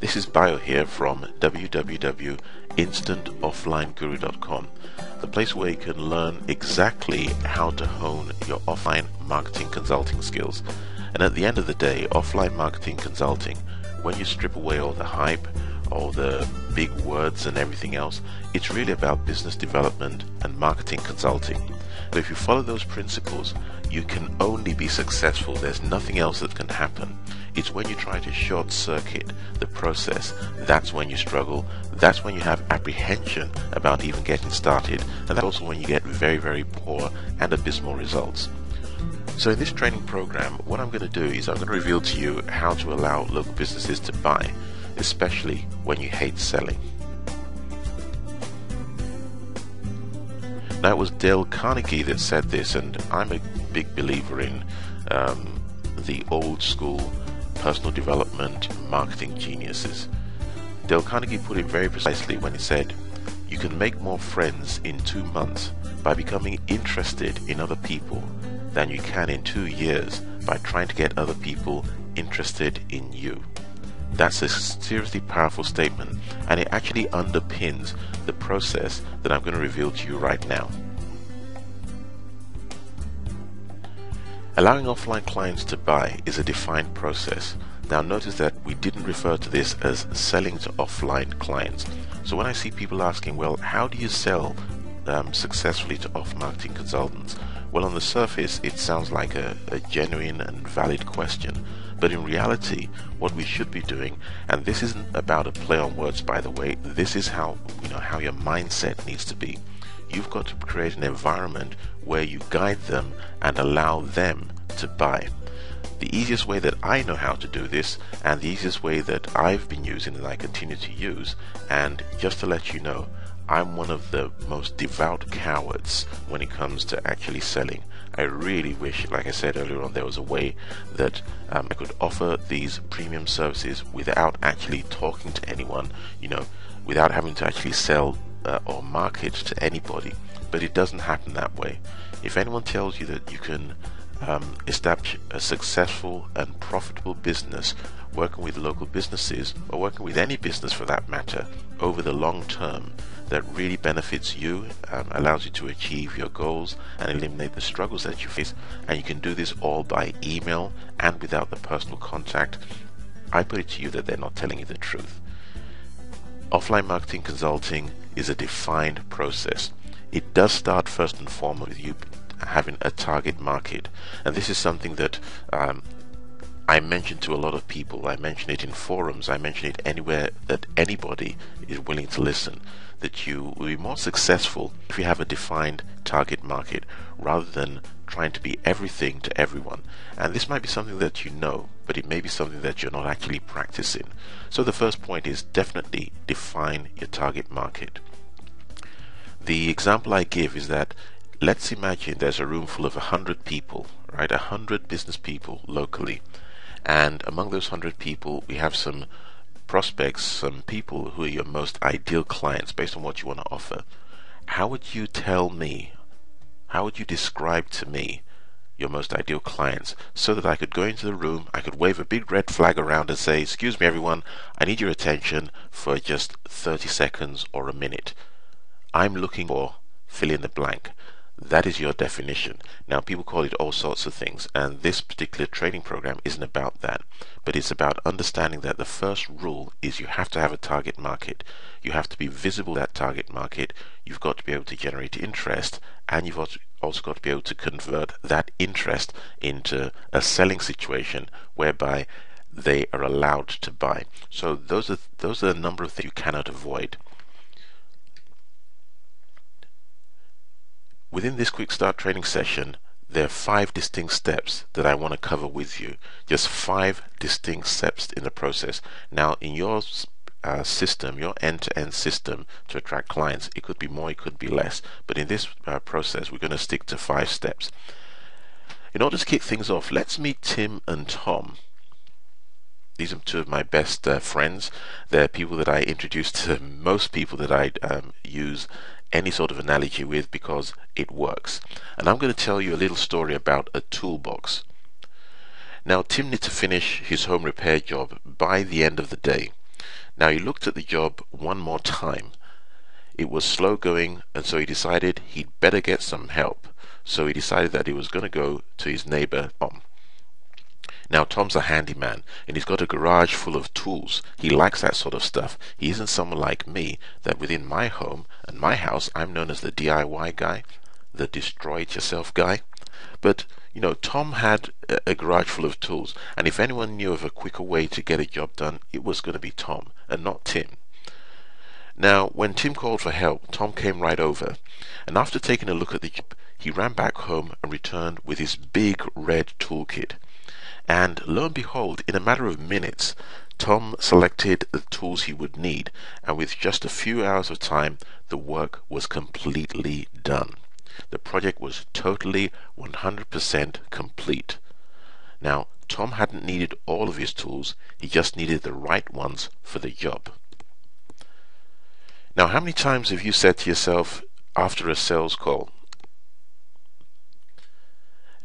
This is Bio here from www.instantofflineguru.com, the place where you can learn exactly how to hone your offline marketing consulting skills. And at the end of the day, offline marketing consulting, when you strip away all the hype, all the big words and everything else, it's really about business development and marketing consulting. So if you follow those principles, you can only be successful. There's nothing else that can happen. It's when you try to short circuit the process, that's when you struggle. That's when you have apprehension about even getting started. And that's also when you get very, very poor and abysmal results. So in this training program, what I'm going to do is I'm going to reveal to you how to allow local businesses to buy, especially when you hate selling. Now, it was Dale Carnegie that said this, and I'm a big believer in the old school personal development marketing geniuses. Dale Carnegie put it very precisely when he said, "You can make more friends in 2 months by becoming interested in other people than you can in 2 years by trying to get other people interested in you." That's a seriously powerful statement, and it actually underpins the process that I'm going to reveal to you right now. Allowing offline clients to buy is a defined process. Now notice that we didn't refer to this as selling to offline clients. So when I see people asking, well, how do you sell successfully to off-marketing consultants? Well, on the surface it sounds like a genuine and valid question, but in reality what we should be doing, and this isn't about a play on words by the way, this is how your mindset needs to be. You've got to create an environment where you guide them and allow them to buy. The easiest way that I know how to do this, and the easiest way that I've been using and I continue to use, and just to let you know, I'm one of the most devout cowards when it comes to actually selling. I really wish, like I said earlier on, there was a way that I could offer these premium services without actually talking to anyone, without having to actually sell or market to anybody. But it doesn't happen that way. If anyone tells you that you can establish a successful and profitable business working with local businesses, or working with any business for that matter, over the long term, that really benefits you, allows you to achieve your goals and eliminate the struggles that you face, and you can do this all by email and without the personal contact, I put it to you that they're not telling you the truth. Offline marketing consulting is a defined process. It does start first and foremost with you having a target market, and this is something that I mention to a lot of people. I mention it in forums, I mention it anywhere that anybody is willing to listen, that you will be more successful if you have a defined target market rather than trying to be everything to everyone. And this might be something that you know, but it may be something that you're not actually practicing. So the first point is definitely define your target market. The example I give is that let's imagine there's a room full of 100 people, right? 100 business people locally. And among those 100 people, we have some prospects, some people who are your most ideal clients based on what you want to offer. How would you tell me, how would you describe to me your most ideal clients so that I could go into the room, I could wave a big red flag around and say, excuse me everyone, I need your attention for just 30 seconds or a minute. I'm looking for fill in the blank. That is your definition. Now people call it all sorts of things, and this particular training program isn't about that, but it's about understanding that the first rule is you have to have a target market. You have to be visible to that target market, you've got to be able to generate interest, and you've also got to be able to convert that interest into a selling situation whereby they are allowed to buy. So those are a number of things you cannot avoid. Within this quick start training session, there are 5 distinct steps that I want to cover with you. Just 5 distinct steps in the process. Now, in your system, your end-to-end system to attract clients, it could be more, it could be less. But in this process, we're going to stick to 5 steps. In order to kick things off, let's meet Tim and Tom. These are 2 of my best friends. They're people that I introduce to most people that I use any sort of analogy with because it works. And I'm going to tell you a little story about a toolbox. Now Tim needs to finish his home repair job by the end of the day. Now he looked at the job one more time. It was slow going, and so he decided he'd better get some help. So he decided that he was going to go to his neighbor Tom. Now Tom's a handyman, and he's got a garage full of tools. He likes that sort of stuff. He isn't someone like me, that within my home and my house I'm known as the DIY guy, the destroy-it-yourself guy. But Tom had a garage full of tools, and if anyone knew of a quicker way to get a job done, it was going to be Tom, and not Tim. Now, when Tim called for help, Tom came right over, and after taking a look at the job, he ran back home and returned with his big red toolkit. And lo and behold, in a matter of minutes, Tom selected the tools he would need, and with just a few hours of time, the work was completely done. The project was totally 100% complete. Now, Tom hadn't needed all of his tools, he just needed the right ones for the job. Now, how many times have you said to yourself after a sales call?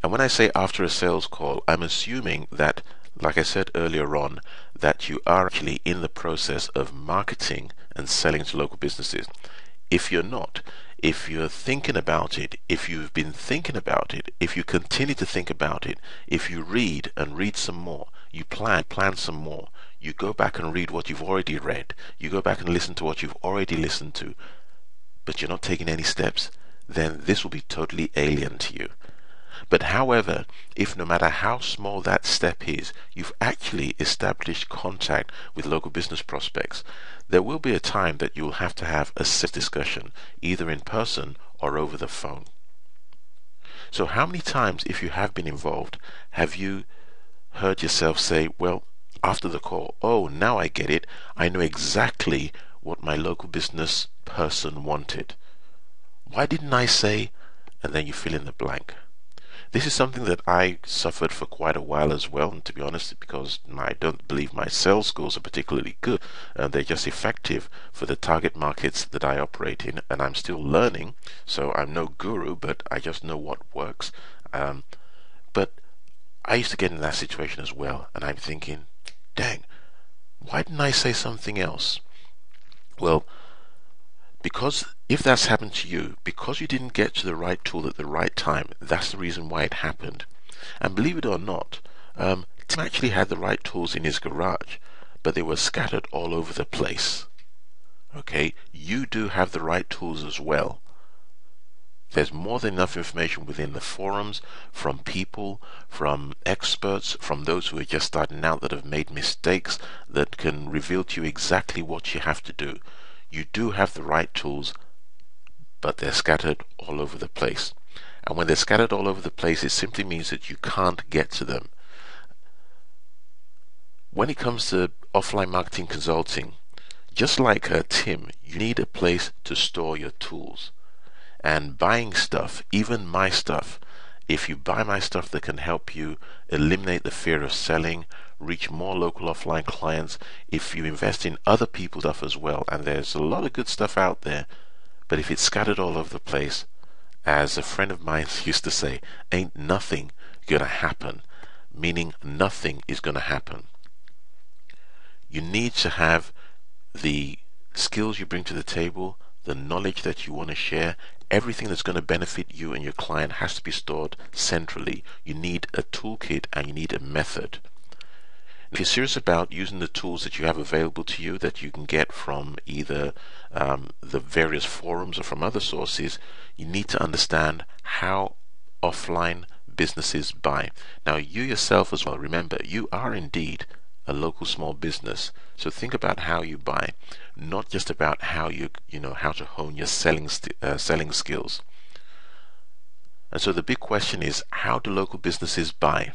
And when I say after a sales call, I'm assuming that, like I said earlier on, that you are actually in the process of marketing and selling to local businesses. If you're not, if you're thinking about it, if you've been thinking about it, if you continue to think about it, if you read and read some more, you plan some more, you go back and read what you've already read, you go back and listen to what you've already listened to, but you're not taking any steps, then this will be totally alien to you. But however, if no matter how small that step is, you've actually established contact with local business prospects, there will be a time that you'll have to have a set discussion, either in person or over the phone. So how many times, if you have been involved, have you heard yourself say, well, after the call, oh, now I get it, I know exactly what my local business person wanted. Why didn't I say, and then you fill in the blank. This is something that I suffered for quite a while as well, and to be honest, because I don't believe my sales skills are particularly good, they're just effective for the target markets that I operate in, and I'm still learning, so I'm no guru, but I just know what works. But I used to get in that situation as well, and I'm thinking, dang, why didn't I say something else? Well, because if that's happened to you, because you didn't get to the right tool at the right time, that's the reason why it happened. And believe it or not, Tim actually had the right tools in his garage, but they were scattered all over the place. Okay, you do have the right tools as well. There's more than enough information within the forums, from people, from experts, from those who are just starting out that have made mistakes, that can reveal to you exactly what you have to do. You do have the right tools, but they're scattered all over the place. And when they're scattered all over the place, it simply means that you can't get to them. When it comes to offline marketing consulting, just like Tim, you need a place to store your tools. And buying stuff, even my stuff, if you buy my stuff that can help you eliminate the fear of selling, reach more local offline clients, if you invest in other people's stuff as well, and there's a lot of good stuff out there, but if it's scattered all over the place, as a friend of mine used to say, ain't nothing gonna happen, meaning nothing is gonna happen. You need to have the skills you bring to the table, the knowledge that you want to share, everything that's going to benefit you and your client has to be stored centrally. You need a toolkit and you need a method. If you're serious about using the tools that you have available to you that you can get from either the various forums or from other sources, you need to understand how offline businesses buy. Now you yourself as well, remember, you are indeed a local small business, so think about how you buy, not just about how you know how to hone your selling skills. And so the big question is, how do local businesses buy?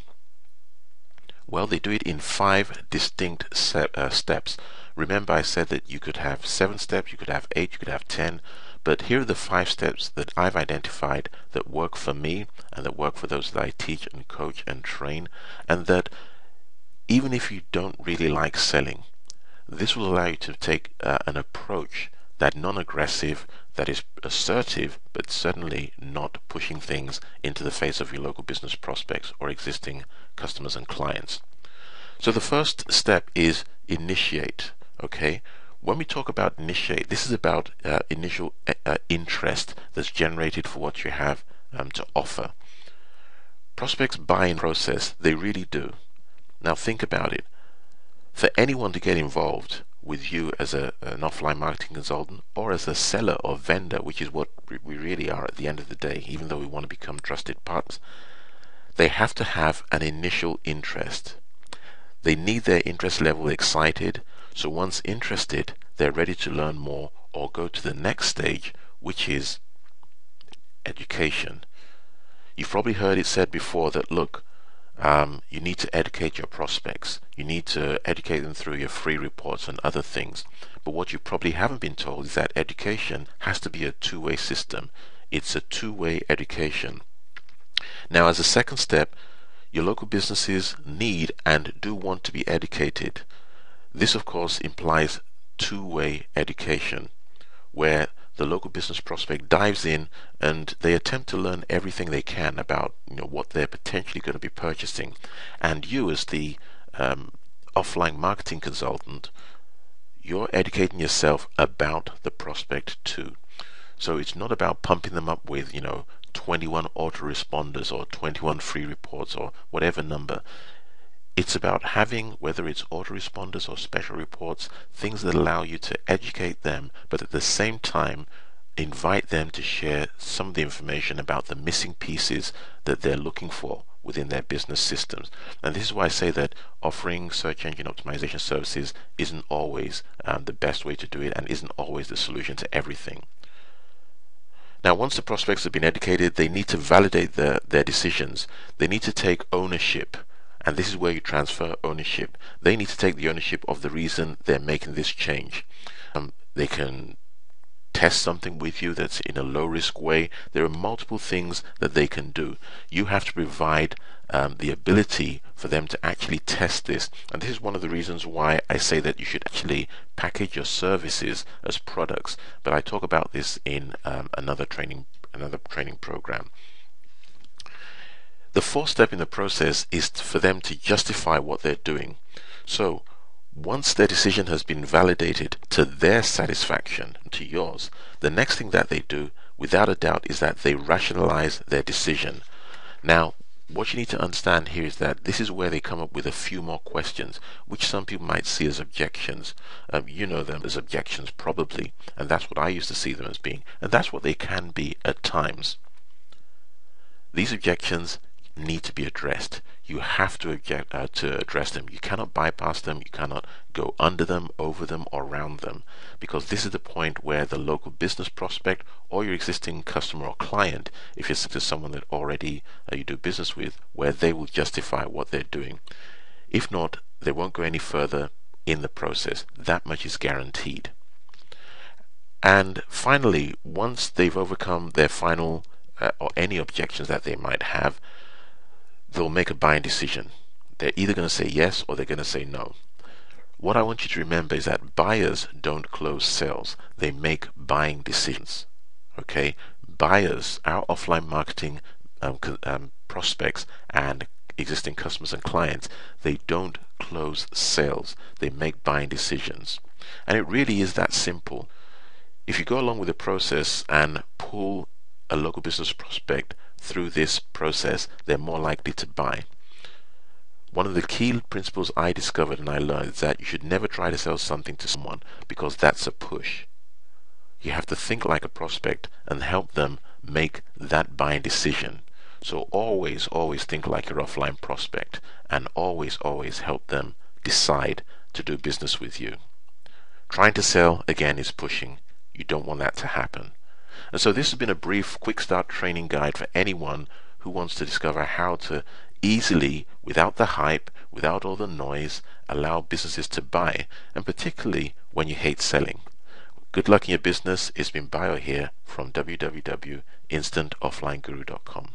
Well, they do it in 5 distinct steps. Remember, I said that you could have 7 steps, you could have 8, you could have 10, but here are the 5 steps that I've identified that work for me and that work for those that I teach and coach and train, and that even if you don't really like selling, this will allow you to take an approach that non-aggressive, that is assertive, but certainly not pushing things into the face of your local business prospects or existing customers and clients. So the first step is initiate. Okay, when we talk about initiate, this is about initial interest that's generated for what you have to offer. Prospects buy in process, they really do. Now think about it. For anyone to get involved with you as an offline marketing consultant or as a seller or vendor, which is what we really are at the end of the day, even though we want to become trusted partners, they have to have an initial interest. They need their interest level excited, so once interested, they're ready to learn more or go to the next stage, which is education. You've probably heard it said before that, look, you need to educate your prospects. You need to educate them through your free reports and other things. But what you probably haven't been told is that education has to be a two-way system. It's a two-way education. Now, as a second step, your local businesses need and do want to be educated. This, of course, implies two-way education, where the local business prospect dives in and they attempt to learn everything they can about what they're potentially going to be purchasing, and you as the offline marketing consultant, you're educating yourself about the prospect too. So it's not about pumping them up with 21 autoresponders or 21 free reports or whatever number. It's about having, whether it's autoresponders or special reports, things that allow you to educate them, but at the same time invite them to share some of the information about the missing pieces that they're looking for within their business systems. And this is why I say that offering search engine optimization services isn't always the best way to do it and isn't always the solution to everything. Now, once the prospects have been educated, they need to validate their decisions. They need to take ownership. And this is where you transfer ownership. They need to take the ownership of the reason they're making this change. They can test something with you that's in a low-risk way. There are multiple things that they can do. You have to provide the ability for them to actually test this. And this is one of the reasons why I say that you should actually package your services as products. But I talk about this in another training program. The fourth step in the process is for them to justify what they're doing. So once their decision has been validated to their satisfaction, to yours, the next thing that they do, without a doubt, is that they rationalize their decision. Now, what you need to understand here is that this is where they come up with a few more questions, which some people might see as objections. You know them as objections probably, and that's what I used to see them as being, and that's what they can be at times. These objections need to be addressed. You have to address them. You cannot bypass them. You cannot go under them, over them, or around them, because this is the point where the local business prospect or your existing customer or client, if it's to someone that already you do business with, where they will justify what they're doing. If not, they won't go any further in the process. That much is guaranteed. And finally, once they've overcome their final or any objections that they might have, they'll make a buying decision. They're either going to say yes or they're going to say no. What I want you to remember is that buyers don't close sales. They make buying decisions. Okay? Buyers, our offline marketing prospects and existing customers and clients, they don't close sales. They make buying decisions. And it really is that simple. If you go along with the process and pull a local business prospect through this process, they're more likely to buy. One of the key principles I discovered and I learned is that you should never try to sell something to someone, because that's a push. You have to think like a prospect and help them make that buying decision. So always think like your offline prospect, and always help them decide to do business with you. Trying to sell, again, is pushing. You don't want that to happen. And so this has been a brief quick start training guide for anyone who wants to discover how to easily, without the hype, without all the noise, allow businesses to buy, and particularly when you hate selling. Good luck in your business. It's been Bio here from www.instantofflineguru.com.